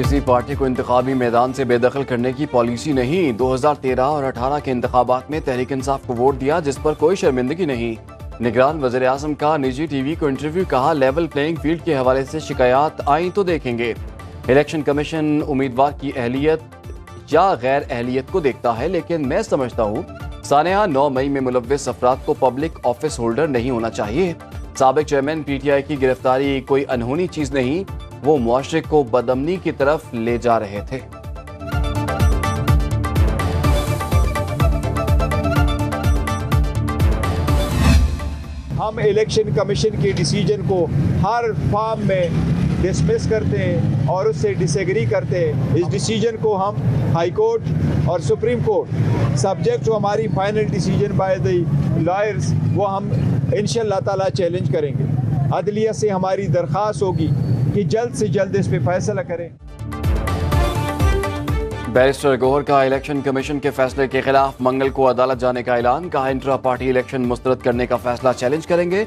کسی پارٹی کو انتخابی میدان سے بے دخل کرنے کی پالیسی نہیں۔ 2013 اور 18 کے انتخابات میں تحریک انصاف کو ووٹ دیا، جس پر کوئی شرمندگی نہیں۔ نگران وزیر اعظم کا نجی ٹی وی کو انٹرویو، کہا لیول پلینگ فیلڈ کے حوالے سے شکایات آئیں تو دیکھیں گے۔ الیکشن کمیشن امیدوار کی اہلیت یا غیر اہلیت کو دیکھتا ہے، لیکن میں سمجھتا ہوں سانحہ 9 مئی میں ملوث افراد کو پبلک آفس ہولڈر نہیں ہونا چاہیے۔ سابق چیئرمین پی ٹی آئی کی گرفتاری کوئی انہونی چیز نہیں، وہ معاشرے کو بدامنی کی طرف لے جا رہے تھے۔ ہم الیکشن کمیشن کے ڈیسیجن کو ہر فارم میں ڈسمس کرتے ہیں اور اس سے ڈس ایگری کرتے ہیں۔ اس ڈیسیجن کو ہم ہائی کورٹ اور سپریم کورٹ سبجیکٹ ٹو ہماری final decision by the lawyers, وہ ہم انشاءاللہ تعالیٰ چیلنج کریں گے۔ عدلیہ سے ہماری درخواست ہوگی کہ جلد سے جلد اس پہ فیصلہ کریں۔ بیرسٹر گوہر کا الیکشن کمیشن کے فیصلے کے خلاف منگل کو عدالت جانے کا اعلان، کہا انٹرا پارٹی الیکشن مسترد کرنے کا فیصلہ چیلنج کریں گے۔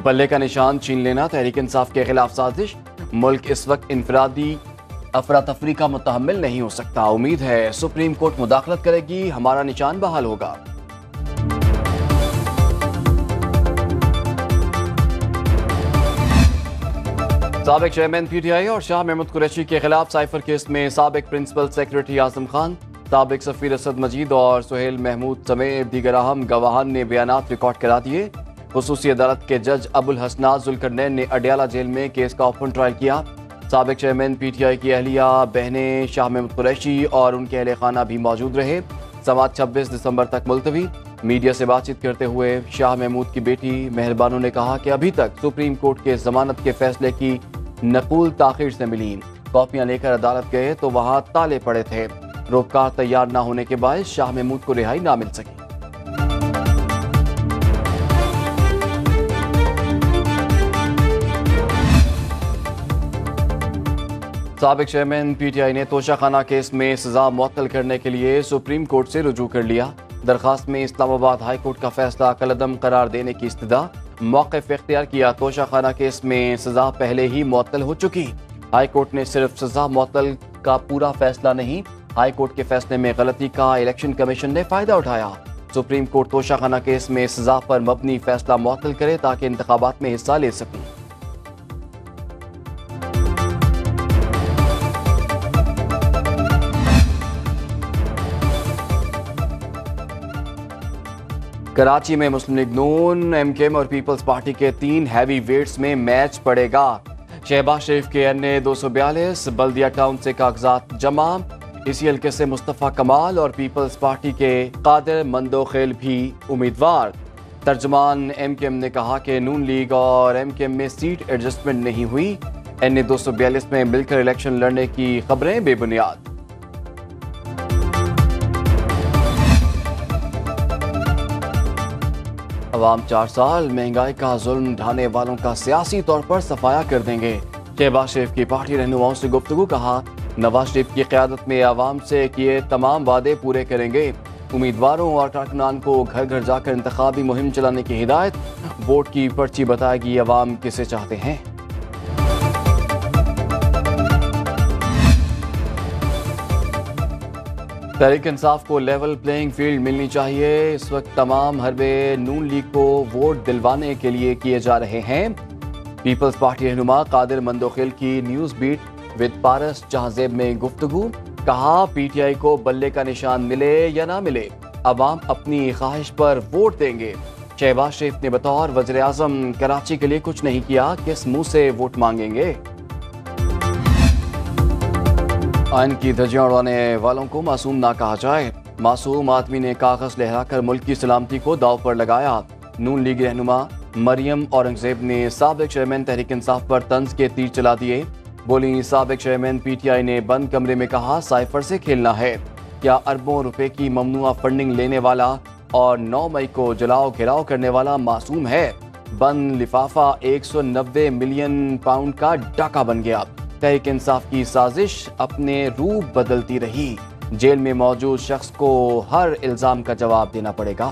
بلے کا نشان چھین لینا تحریک انصاف کے خلاف سازش، ملک اس وقت انفرادی افراتفری کا متحمل نہیں ہو سکتا، امید ہے سپریم کورٹ مداخلت کرے گی، ہمارا نشان بحال ہوگا۔ سابق چیئرمین پی ٹی آئی اور شاہ محمود قریشی کے خلاف سائفر کیس میں سابق پرنسپل سیکرٹری اعظم خان، سابق سفیر اسد مجید اور سہیل محمود سمیت دیگر اہم گواہان نے بیانات ریکارڈ کرا دیے۔ خصوصی عدالت کے جج ابو الحسنات ذوالقرنین نے اڈیالہ جیل میں کیس کا اوپن ٹرائل کیا۔ سابق چیئرمین پی ٹی آئی کی اہلیہ بہنیں شاہ محمود قریشی اور ان کے اہل خانہ بھی موجود رہے۔ سماعت 26 دسمبر تک ملتوی۔ میڈیا سے بات چیت کرتے ہوئے شاہ محمود کی بیٹی مہربانو نے کہا کہ ابھی تک سپریم کورٹ کے ضمانت کے فیصلے کی نقول تاخیر سے ملی، کاپیاں لے کر عدالت گئے تو وہاں تالے پڑے تھے، روکار تیار نہ ہونے کے باعث شاہ محمود کو رہائی نہ مل سکی۔ سابق چیئرمین پی ٹی آئی نے توشہ خانہ کیس میں سزا معطل کرنے کے لیے سپریم کورٹ سے رجوع کر لیا۔ درخواست میں اسلام آباد ہائی کورٹ کا فیصلہ کالعدم قرار دینے کی استدعا، موقف اختیار کیا۔ توشہ خانہ کیس میں سزا پہلے ہی معطل ہو چکی، ہائی کورٹ نے صرف سزا معطل کا پورا فیصلہ نہیں، ہائی کورٹ کے فیصلے میں غلطی کا الیکشن کمیشن نے فائدہ اٹھایا۔ سپریم کورٹ توشہ خانہ کیس میں سزا پر مبنی فیصلہ معطل کرے تاکہ انتخابات میں حصہ لے سکیں۔ کراچی میں مسلم لیگ نون، ایم کیو ایم اور پیپلز پارٹی کے 3 ہیوی ویٹس میں میچ پڑے گا۔ شہباز شریف کے این اے 242، بلدیہ ٹاؤن سے کاغذات جمع، اسی حلقے سے مصطفیٰ کمال اور پیپلز پارٹی کے قادر مندوخیل بھی امیدوار۔ ترجمان ایم کیو ایم نے کہا کہ نون لیگ اور ایم کیو ایم میں سیٹ ایڈجسٹمنٹ نہیں ہوئی، این اے 242 میں مل کر الیکشن لڑنے کی خبریں بے بنیاد۔ عوام 4 سال مہنگائی کا ظلم ڈھانے والوں کا سیاسی طور پر صفایا کر دیں گے۔ شہباز شریف کی پارٹی رہنماؤں سے گفتگو، کہا نواز شریف کی قیادت میں عوام سے کیے تمام وعدے پورے کریں گے۔ امیدواروں اور کارکنان کو گھر گھر جا کر انتخابی مہم چلانے کی ہدایت، ووٹ کی پرچی بتائے گی عوام کسے چاہتے ہیں۔ تحریک انصاف کو لیول پلینگ فیلڈ ملنی چاہیے، اس وقت تمام حربے نون لیگ کو ووٹ دلوانے کے لیے کیے جا رہے ہیں۔ پیپلز پارٹی رہنما قادر مندوخیل کی نیوز بیٹ ود پارس جہاں-زیب میں گفتگو، کہا پی ٹی آئی کو بلے کا نشان ملے یا نہ ملے، عوام اپنی خواہش پر ووٹ دیں گے۔ شہباز شریف نے بطور وزیر اعظم کراچی کے لیے کچھ نہیں کیا، کس منہ سے ووٹ مانگیں گے؟ آئین کی دھجیاں اڑانے والوں کو معصوم نہ کہا جائے، معصوم آدمی نے کاغذ لہرا کر ملک کی سلامتی کو داؤ پر لگایا۔ نون لیگ رہنما مریم اورنگزیب نے سابق چیئرمین تحریک انصاف پر طنز کے تیر چلا دیے، بولی سابق چیئرمین پی ٹی آئی نے بند کمرے میں کہا سائفر سے کھیلنا ہے، کیا اربوں روپے کی ممنوعہ فنڈنگ لینے والا اور 9 مئی کو جلاؤ گھراؤ کرنے والا معصوم ہے؟ بند لفافہ 190 ملین پاؤنڈ کا ڈاکہ بن گیا۔ تحریک انصاف کی سازش اپنے روپ بدلتی رہی، جیل میں موجود شخص کو ہر الزام کا جواب دینا پڑے گا۔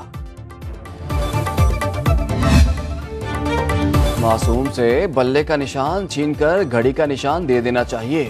معصوم سے بلے کا نشان چھین کر گھڑی کا نشان دے دینا چاہیے،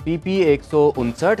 PP 159,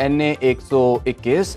NA 121,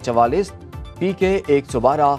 44, PK 112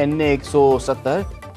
NA 170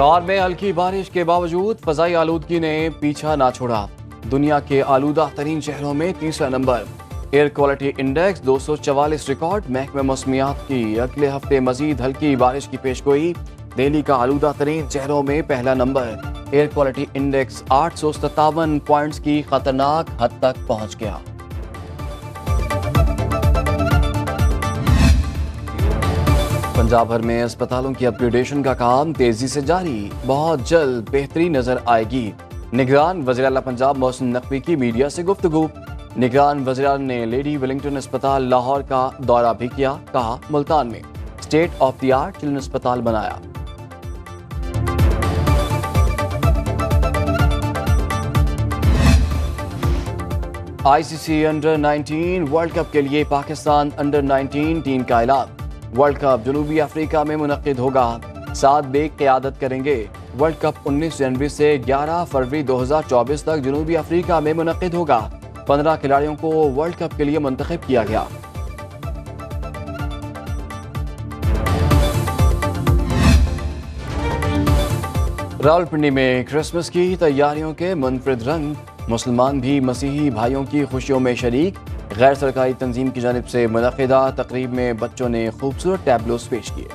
Lahore میں ہلکی بارش کے باوجود فضائی آلودگی نے پیچھا نہ چھوڑا، دنیا کے آلودہ ترین شہروں میں تیسرا number. Air quality index 244 record. محکمہ موسمیات کی اگلے ہفتے مزید ہلکی بارش کی پیشگوئی، دہلی کا آلودہ ترین شہروں میں پہلا number. Air quality index 857 points کی خطرناک حد تک پہنچ گیا۔ پنجاب بھر میں اسپتالوں کی اپ گریڈیشن کا کام تیزی سے جاری، بہت جلد بہتری نظر آئے گی۔ نگران وزیر اعلیٰ پنجاب محسن نقوی کی میڈیا سے گفتگو۔ نگران وزیر اعلیٰ نے لیڈی ویلنگٹن اسپتال لاہور کا دورہ بھی کیا، کہا ملتان میں state of the art children اسپتال بنایا۔ آئی سی سی انڈر 19 ورلڈ کپ کے لیے پاکستان انڈر 19 ٹیم کا اعلان۔ ورلڈ کپ جنوبی افریقہ میں منعقد ہوگا، 7 بیگ قیادت کریں گے۔ ورلڈ کپ 19 جنوری سے 11 فروری 2024 تک جنوبی افریقہ میں منعقد ہوگا۔ 15 کھلاڑیوں کو ورلڈ کپ کے لیے منتخب کیا گیا۔ راولپنڈی میں کرسمس کی تیاریوں کے منفرد رنگ، مسلمان بھی مسیحی بھائیوں کی خوشیوں میں شریک۔ غیر سرکاری تنظیم کی جانب سے منعقدہ تقریب میں بچوں نے خوبصورت ٹیبلوز پیش کیے۔